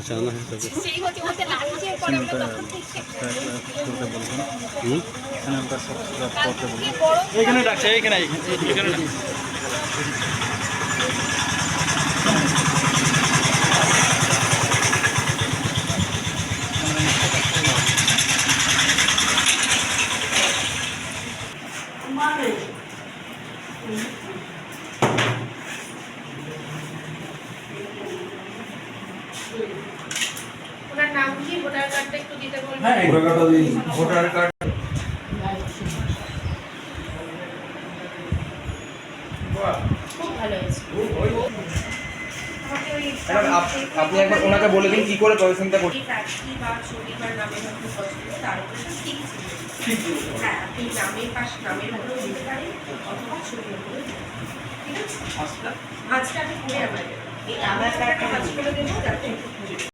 জানা है सबको চ্যানেলটা সাবস্ক্রাইব করতে বলুন। এইখানে ডাকছে, এইখানে এইখানে ওনার নাম কি, ভোটার কার্ডটা একটু দিতে বলবেন। হ্যাঁ ভোটার কার্ড খুব ভালো হয়েছে। আমাকে ওই আপনি একবার ওনাকে বলে দিন কি করে প্রসেসিংটা করতে। এই প্রার্থী বা ছবিবার নামের মধ্যে পছন্দ তার উপরে ঠিক ছিল। হ্যাঁ, আপনি নামের পাশে নামের উপরেও দিতে পারেন অথবা ছবির উপরেও দিতে পারেন। ঠিক আছে, ভাঁজটা আমি করে আমার এই আধার কার্ডটা ভাঁজ করে দেবো যাতে